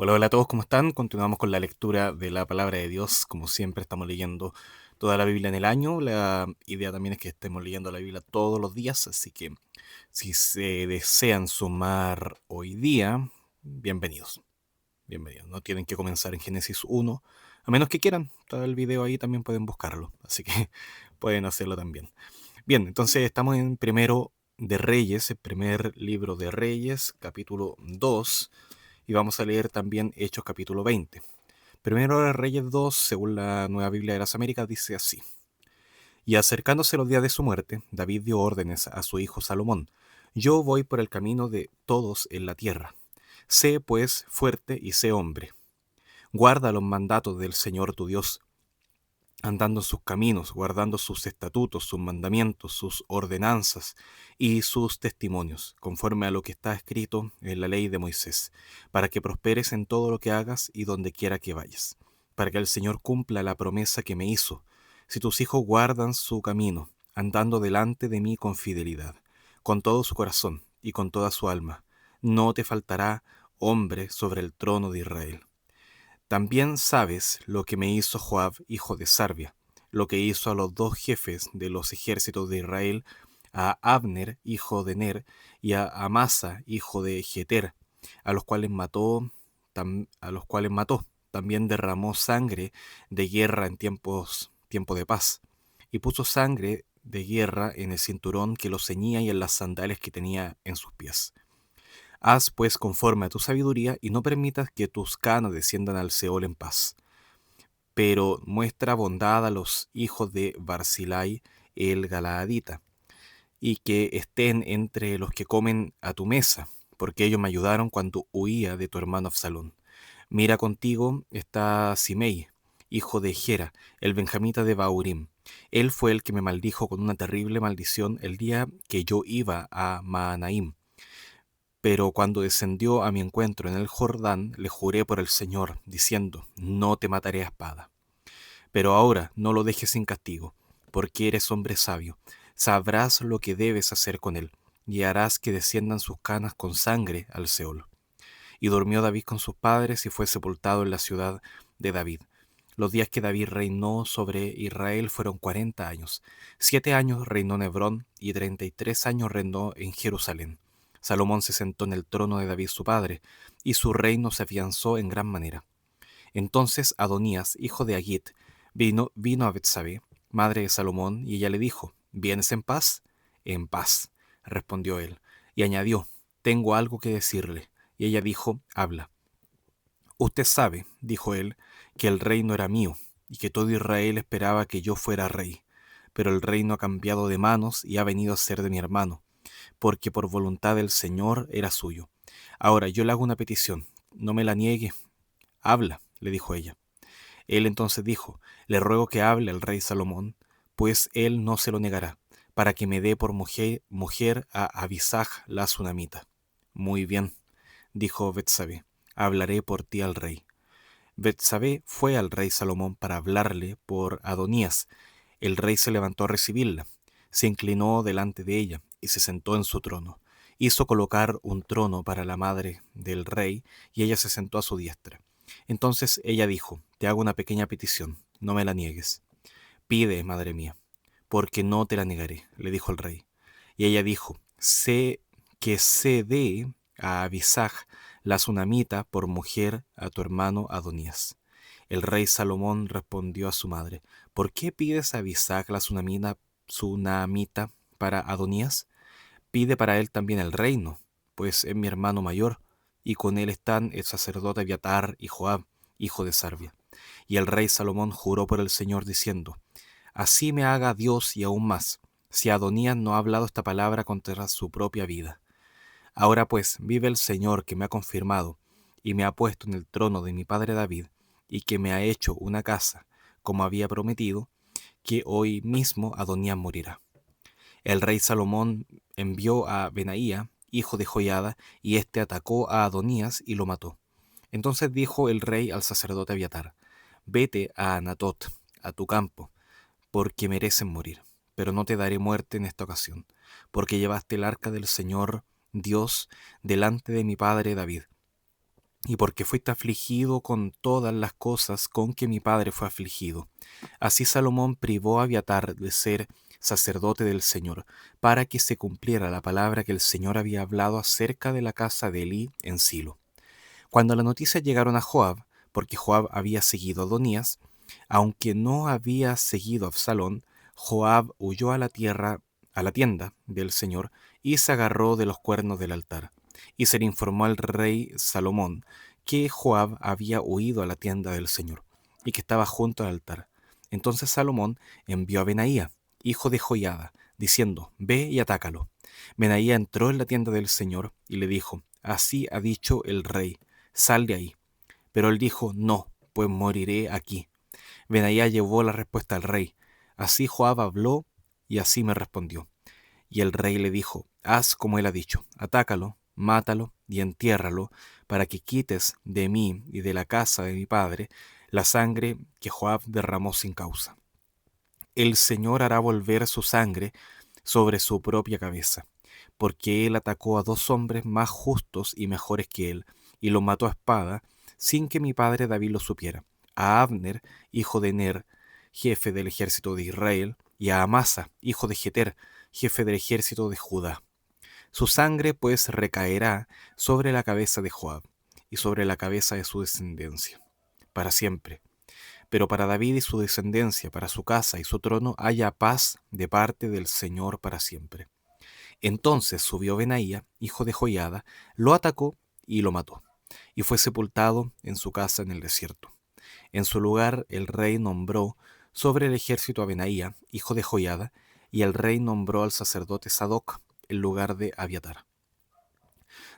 Hola, hola a todos, ¿cómo están? Continuamos con la lectura de la palabra de Dios. Como siempre, estamos leyendo toda la Biblia en el año. La idea también es que estemos leyendo la Biblia todos los días, así que si se desean sumar hoy día, bienvenidos. Bienvenidos. No tienen que comenzar en Génesis 1, a menos que quieran. Está el video ahí, también pueden buscarlo, así que pueden hacerlo también. Bien, entonces estamos en Primero de Reyes, el primer libro de Reyes, capítulo 2. Y vamos a leer también Hechos capítulo 20. Primero de Reyes 2, según la Nueva Biblia de las Américas, dice así. Y acercándose los días de su muerte, David dio órdenes a su hijo Salomón. Yo voy por el camino de todos en la tierra. Sé, pues, fuerte y sé hombre. Guarda los mandatos del Señor tu Dios, andando en sus caminos, guardando sus estatutos, sus mandamientos, sus ordenanzas y sus testimonios, conforme a lo que está escrito en la ley de Moisés, para que prosperes en todo lo que hagas y donde quiera que vayas, para que el Señor cumpla la promesa que me hizo. Si tus hijos guardan su camino, andando delante de mí con fidelidad, con todo su corazón y con toda su alma, no te faltará hombre sobre el trono de Israel. También sabes lo que me hizo Joab, hijo de Sarvia, lo que hizo a los dos jefes de los ejércitos de Israel, a Abner, hijo de Ner, y a Amasa, hijo de Jeter, a los cuales mató. También derramó sangre de guerra en tiempo de paz, y puso sangre de guerra en el cinturón que lo ceñía y en las sandalias que tenía en sus pies. Haz pues conforme a tu sabiduría y no permitas que tus canas desciendan al Seol en paz. Pero muestra bondad a los hijos de Barzilai el Galaadita, y que estén entre los que comen a tu mesa, porque ellos me ayudaron cuando huía de tu hermano Absalón. Mira, contigo está Simei, hijo de Gera, el benjamita de Baurim. Él fue el que me maldijo con una terrible maldición el día que yo iba a Maanaim. Pero cuando descendió a mi encuentro en el Jordán, le juré por el Señor, diciendo, no te mataré a espada. Pero ahora no lo dejes sin castigo, porque eres hombre sabio. Sabrás lo que debes hacer con él, y harás que desciendan sus canas con sangre al Seol. Y durmió David con sus padres y fue sepultado en la ciudad de David. Los días que David reinó sobre Israel fueron 40 años. 7 años reinó en Hebrón y 33 años reinó en Jerusalén. Salomón se sentó en el trono de David su padre, y su reino se afianzó en gran manera. Entonces Adonías, hijo de Agit, vino a Betsabé, madre de Salomón, y ella le dijo, ¿vienes en paz? En paz, respondió él, y añadió, tengo algo que decirle. Y ella dijo, habla. Usted sabe, dijo él, que el reino era mío, y que todo Israel esperaba que yo fuera rey. Pero el reino ha cambiado de manos y ha venido a ser de mi hermano, porque por voluntad del Señor era suyo. Ahora yo le hago una petición, no me la niegue. Habla, le dijo ella. Él entonces dijo, le ruego que hable al rey Salomón, pues él no se lo negará, para que me dé por mujer a Abisag la sunamita. Muy bien, dijo Betsabé, hablaré por ti al rey. Betsabé fue al rey Salomón para hablarle por Adonías. El rey se levantó a recibirla, se inclinó delante de ella y se sentó en su trono. Hizo colocar un trono para la madre del rey y ella se sentó a su diestra. Entonces ella dijo, te hago una pequeña petición, no me la niegues. Pide, madre mía, porque no te la negaré, le dijo el rey. Y ella dijo, sé que se dé a Abisag la sunamita por mujer a tu hermano Adonías. El rey Salomón respondió a su madre, ¿por qué pides a Abisag la sunamita para Adonías? Pide para él también el reino, pues es mi hermano mayor, y con él están el sacerdote Abiatar y Joab, hijo de Sarvia. Y el rey Salomón juró por el Señor diciendo, así me haga Dios y aún más, si Adonías no ha hablado esta palabra contra su propia vida. Ahora pues, vive el Señor que me ha confirmado y me ha puesto en el trono de mi padre David, y que me ha hecho una casa, como había prometido, que hoy mismo Adonías morirá. El rey Salomón envió a Benaía, hijo de Joiada, y éste atacó a Adonías y lo mató. Entonces dijo el rey al sacerdote Abiatar, vete a Anatot, a tu campo, porque merecen morir. Pero no te daré muerte en esta ocasión, porque llevaste el arca del Señor Dios delante de mi padre David. y porque fuiste afligido con todas las cosas con que mi padre fue afligido. Así Salomón privó a Abiatar de ser sacerdote del Señor, para que se cumpliera la palabra que el Señor había hablado acerca de la casa de Elí en Silo. Cuando las noticias llegaron a Joab, porque Joab había seguido a Adonías, aunque no había seguido a Absalón, Joab huyó a la tienda del Señor, y se agarró de los cuernos del altar. Y se le informó al rey Salomón que Joab había huido a la tienda del Señor, y que estaba junto al altar. Entonces Salomón envió a Benaía, hijo de Joiada, diciendo: Ve y atácalo. Benaía entró en la tienda del Señor y le dijo: Así ha dicho el rey, sal de ahí. Pero él dijo: No, pues moriré aquí. Benaía llevó la respuesta al rey. Así Joab habló y así me respondió. Y el rey le dijo: Haz como él ha dicho, atácalo, mátalo y entiérralo, para que quites de mí y de la casa de mi padre la sangre que Joab derramó sin causa. El Señor hará volver su sangre sobre su propia cabeza, porque él atacó a 2 hombres más justos y mejores que él, y los mató a espada, sin que mi padre David lo supiera: a Abner, hijo de Ner, jefe del ejército de Israel, y a Amasa, hijo de Jeter, jefe del ejército de Judá. Su sangre pues recaerá sobre la cabeza de Joab, y sobre la cabeza de su descendencia, para siempre. Pero para David y su descendencia, para su casa y su trono, haya paz de parte del Señor para siempre. Entonces subió Benaía, hijo de Joiada, lo atacó y lo mató, y fue sepultado en su casa en el desierto. En su lugar el rey nombró sobre el ejército a Benaía, hijo de Joiada, y el rey nombró al sacerdote Sadoc en lugar de Abiatar.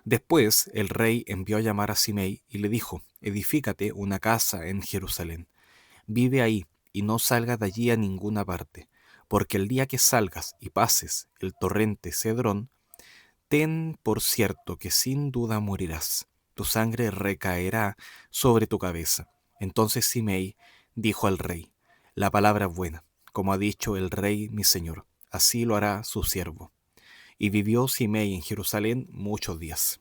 Después el rey envió a llamar a Simei y le dijo: Edifícate una casa en Jerusalén. Vive ahí y no salgas de allí a ninguna parte, porque el día que salgas y pases el torrente Cedrón, ten por cierto que sin duda morirás. Tu sangre recaerá sobre tu cabeza. Entonces Simei dijo al rey: La palabra es buena, como ha dicho el rey mi señor, así lo hará su siervo. Y vivió Simei en Jerusalén muchos días.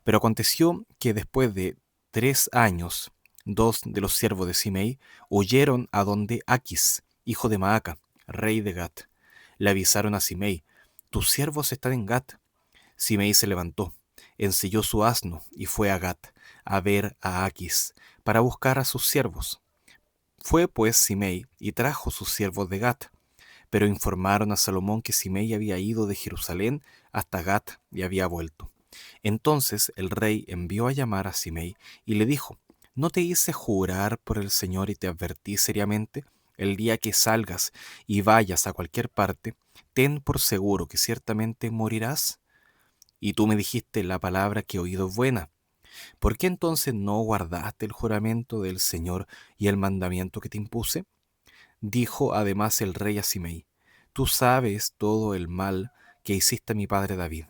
Pero aconteció que después de 3 años, 2 de los siervos de Simei huyeron a donde Aquis, hijo de Maaca, rey de Gat. Le avisaron a Simei: Tus siervos están en Gat. Simei se levantó, ensilló su asno y fue a Gat a ver a Aquis, para buscar a sus siervos. Fue pues Simei y trajo sus siervos de Gat, pero informaron a Salomón que Simei había ido de Jerusalén hasta Gat y había vuelto. Entonces el rey envió a llamar a Simei y le dijo: ¿No te hice jurar por el Señor y te advertí seriamente? El día que salgas y vayas a cualquier parte, ten por seguro que ciertamente morirás. Y tú me dijiste: La palabra que he oído es buena. ¿Por qué entonces no guardaste el juramento del Señor y el mandamiento que te impuse? Dijo además el rey a Simei: Tú sabes todo el mal que hiciste a mi padre David,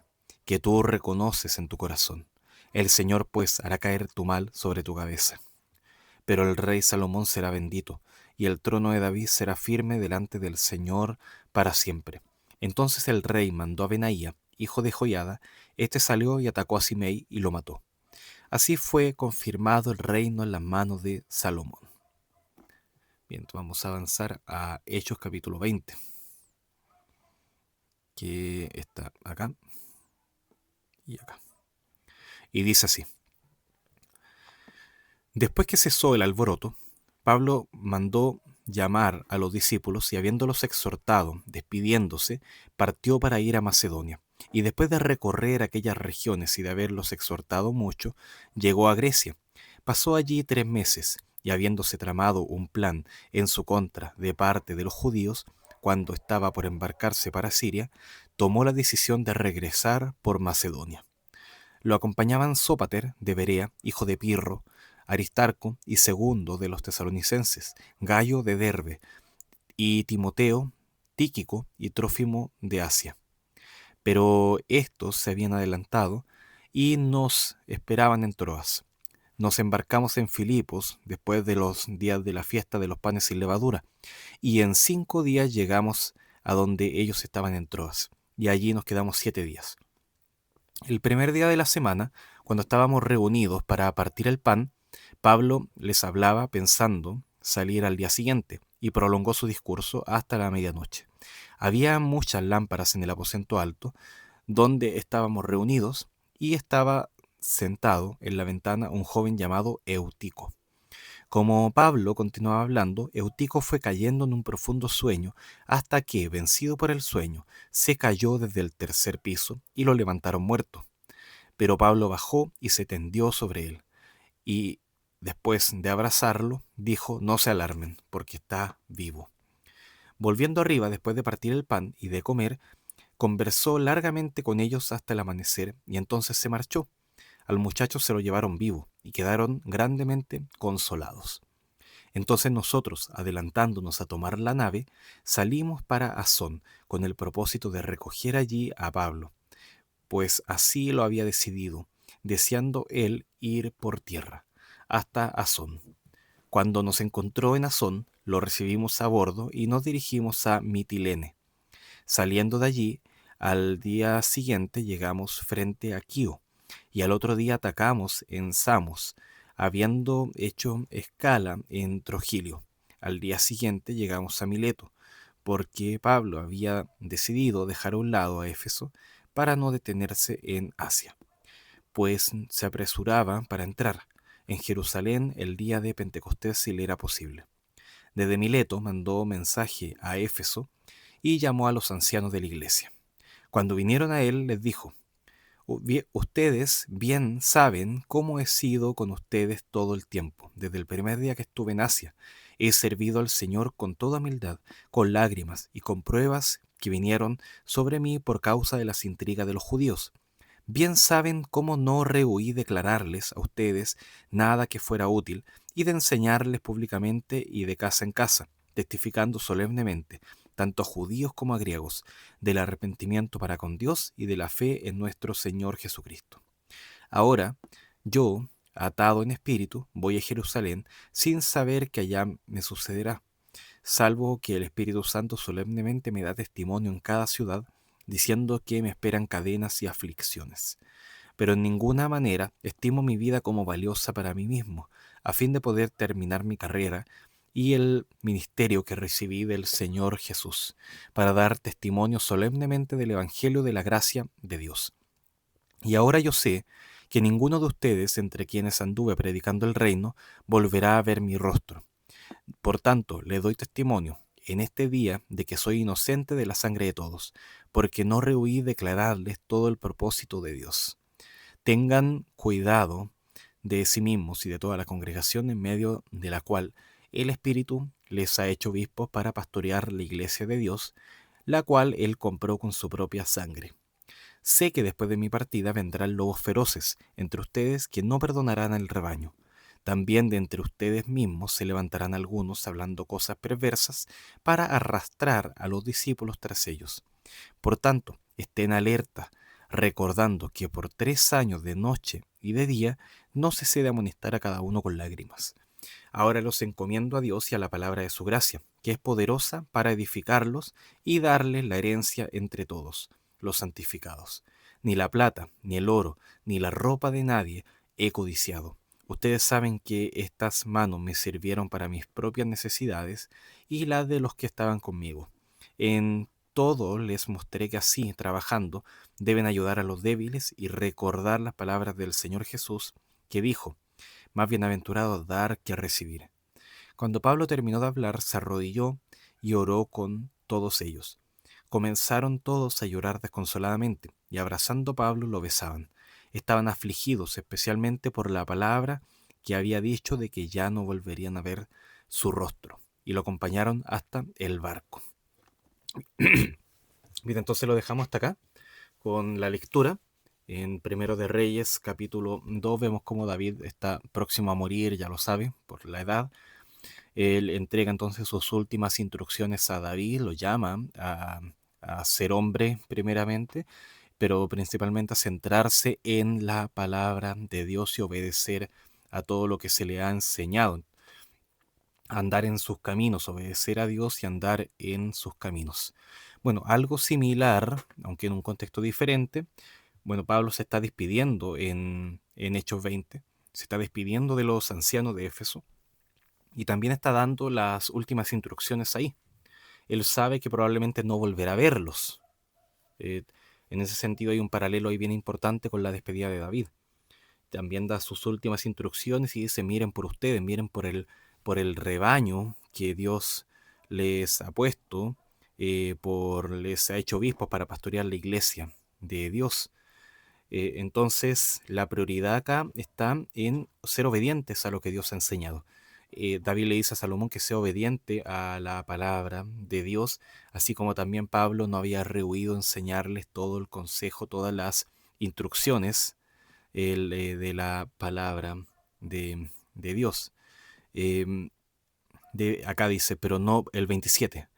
que tú reconoces en tu corazón. El Señor pues hará caer tu mal sobre tu cabeza. Pero el rey Salomón será bendito, y el trono de David será firme delante del Señor para siempre. Entonces el rey mandó a Benaía, hijo de Joiada. Este salió y atacó a Simei y lo mató. Así fue confirmado el reino en las manos de Salomón. Bien, vamos a avanzar a Hechos capítulo 20, que está acá y acá. Y dice así: Después que cesó el alboroto, Pablo mandó llamar a los discípulos y, habiéndolos exhortado, despidiéndose, partió para ir a Macedonia. Y después de recorrer aquellas regiones y de haberlos exhortado mucho, llegó a Grecia. Pasó allí 3 meses, y habiéndose tramado un plan en su contra de parte de los judíos, cuando estaba por embarcarse para Siria, tomó la decisión de regresar por Macedonia. Lo acompañaban Sópater de Berea, hijo de Pirro, Aristarco y Segundo de los tesalonicenses, Gayo de Derbe, y Timoteo, Tíquico y Trófimo de Asia. Pero estos se habían adelantado y nos esperaban en Troas. Nos embarcamos en Filipos después de los días de la fiesta de los panes sin levadura, y en 5 días llegamos a donde ellos estaban en Troas, y allí nos quedamos 7 días. El primer día de la semana, Cuando estábamos reunidos para partir el pan, Pablo les hablaba pensando salir al día siguiente y prolongó su discurso hasta la medianoche. Había muchas lámparas en el aposento alto donde estábamos reunidos y estaba sentado en la ventana un joven llamado Eutico. Como Pablo continuaba hablando, Eutico fue cayendo en un profundo sueño hasta que, vencido por el sueño, se cayó desde el tercer piso y lo levantaron muerto. Pero Pablo bajó y se tendió sobre él y, después de abrazarlo, dijo: no se alarmen, porque está vivo. Volviendo arriba después de partir el pan y de comer, conversó largamente con ellos hasta el amanecer y entonces se marchó. Al muchacho se lo llevaron vivo y quedaron grandemente consolados. Entonces nosotros, adelantándonos a tomar la nave, salimos para Asón con el propósito de recoger allí a Pablo, pues así lo había decidido, deseando él ir por tierra hasta Asón. Cuando nos encontró en Asón, lo recibimos a bordo y nos dirigimos a Mitilene. Saliendo de allí, al día siguiente llegamos frente a Quío, y al otro día atacamos en Samos, habiendo hecho escala en Trogilio. Al día siguiente llegamos a Mileto, porque Pablo había decidido dejar a un lado a Éfeso para no detenerse en Asia, pues se apresuraba para entrar en Jerusalén el día de Pentecostés si le era posible. Desde Mileto mandó mensaje a Éfeso y llamó a los ancianos de la iglesia. Cuando vinieron a él, les dijo: Ustedes bien saben cómo he sido con ustedes todo el tiempo, desde el primer día que estuve en Asia. He servido al Señor con toda humildad, con lágrimas y con pruebas que vinieron sobre mí por causa de las intrigas de los judíos. Bien saben cómo no rehuí declararles a ustedes nada que fuera útil y de enseñarles públicamente y de casa en casa, testificando solemnemente, tanto a judíos como a griegos, del arrepentimiento para con Dios y de la fe en nuestro Señor Jesucristo. Ahora, yo, atado en espíritu, voy a Jerusalén sin saber que allá me sucederá, salvo que el Espíritu Santo solemnemente me da testimonio en cada ciudad, diciendo que me esperan cadenas y aflicciones. Pero en ninguna manera estimo mi vida como valiosa para mí mismo, a fin de poder terminar mi carrera y el ministerio que recibí del Señor Jesús, para dar testimonio solemnemente del Evangelio de la gracia de Dios. Y ahora yo sé que ninguno de ustedes, entre quienes anduve predicando el reino, volverá a ver mi rostro. Por tanto, le doy testimonio en este día de que soy inocente de la sangre de todos, porque no rehuí declararles todo el propósito de Dios. Tengan cuidado de sí mismos y de toda la congregación en medio de la cual el Espíritu les ha hecho obispos para pastorear la iglesia de Dios, la cual él compró con su propia sangre. Sé que después de mi partida vendrán lobos feroces entre ustedes que no perdonarán al rebaño. También de entre ustedes mismos se levantarán algunos hablando cosas perversas para arrastrar a los discípulos tras ellos. Por tanto, estén alerta, recordando que por 3 años de noche y de día no cesé de amonestar a cada uno con lágrimas. Ahora los encomiendo a Dios y a la palabra de su gracia, que es poderosa para edificarlos y darles la herencia entre todos, los santificados. Ni la plata, ni el oro, ni la ropa de nadie he codiciado. Ustedes saben que estas manos me sirvieron para mis propias necesidades y las de los que estaban conmigo. En todo les mostré que así, trabajando, deben ayudar a los débiles y recordar las palabras del Señor Jesús, que dijo: más bienaventurado dar que recibir. Cuando Pablo terminó de hablar, se arrodilló y oró con todos ellos. Comenzaron todos a llorar desconsoladamente, y abrazando a Pablo lo besaban. Estaban afligidos especialmente por la palabra que había dicho de que ya no volverían a ver su rostro, y lo acompañaron hasta el barco. Bien, entonces lo dejamos hasta acá con la lectura. En Primero de Reyes, capítulo 2, vemos cómo David está próximo a morir, ya lo sabe, por la edad. Él entrega entonces sus últimas instrucciones a David, lo llama a ser hombre primeramente, pero principalmente a centrarse en la palabra de Dios y obedecer a todo lo que se le ha enseñado, andar en sus caminos, obedecer a Dios y andar en sus caminos. Bueno, algo similar, aunque en un contexto diferente, Bueno, Pablo se está despidiendo en Hechos 20, se está despidiendo de los ancianos de Éfeso y también está dando las últimas instrucciones ahí. Él sabe que probablemente no volverá a verlos. Eh, en ese sentido hay un paralelo ahí bien importante con la despedida de David. También da sus últimas instrucciones y dice, miren por ustedes, miren por el rebaño que Dios les ha puesto, les ha hecho obispos para pastorear la iglesia de Dios. Entonces, la prioridad acá está en ser obedientes a lo que Dios ha enseñado. David le dice a Salomón que sea obediente a la palabra de Dios, así como también Pablo no había rehuido enseñarles todo el consejo, todas las instrucciones de la palabra de Dios. Em, Acá dice, pero no el 27,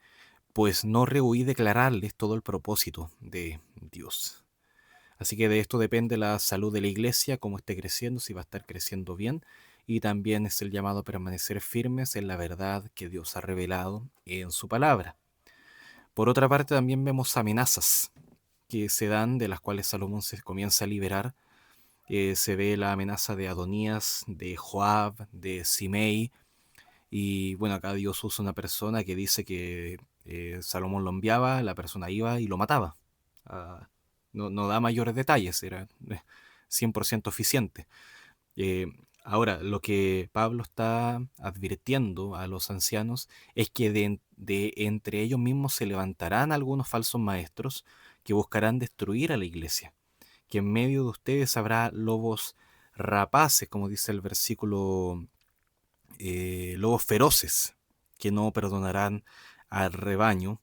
pues no rehuí declararles todo el propósito de Dios. Así que de esto depende la salud de la iglesia, cómo esté creciendo, si va a estar creciendo bien. Y también es el llamado a permanecer firmes en la verdad que Dios ha revelado en su palabra. Por otra parte, también vemos amenazas que se dan, de las cuales Salomón se comienza a liberar. Se ve la amenaza de Adonías, de Joab, de Simei. Y bueno, acá Dios usa una persona que dice que Salomón lo enviaba, la persona iba y lo mataba. Ah, no da mayores detalles, era 100% eficiente. Eh, Ahora, lo que Pablo está advirtiendo a los ancianos es que de entre ellos mismos se levantarán algunos falsos maestros que buscarán destruir a la iglesia, que en medio de ustedes habrá lobos rapaces, como dice el versículo, lobos feroces, que no perdonarán al rebaño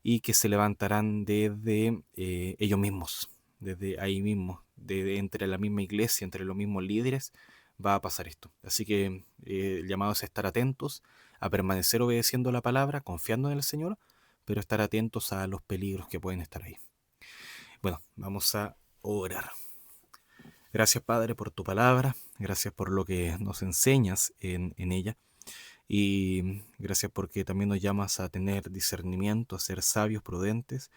y que se levantarán desde ellos mismos, desde ahí mismo, de entre la misma iglesia, entre los mismos líderes, va a pasar esto. Así que el llamado es a estar atentos, a permanecer obedeciendo la palabra, confiando en el Señor, pero estar atentos a los peligros que pueden estar ahí. Bueno, vamos a orar. Gracias, Padre, por tu palabra, gracias por lo que nos enseñas en ella. Y gracias porque también nos llamas a tener discernimiento, a ser sabios, prudentes,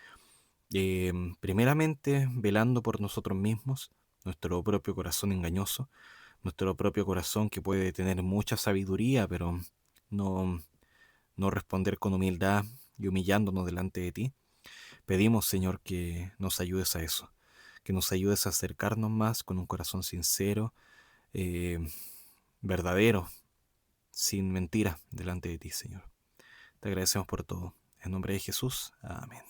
primeramente velando por nosotros mismos, nuestro propio corazón engañoso, nuestro propio corazón que puede tener mucha sabiduría, pero no, no responder con humildad y humillándonos delante de ti. Pedimos, Señor, que nos ayudes a eso, que nos ayudes a acercarnos más con un corazón sincero, eh, verdadero, sin mentira delante de ti, Señor. Te agradecemos por todo. En nombre de Jesús. Amén.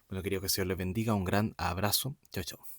Bueno, querido, que el Señor les bendiga. Un gran abrazo. Chao, chao.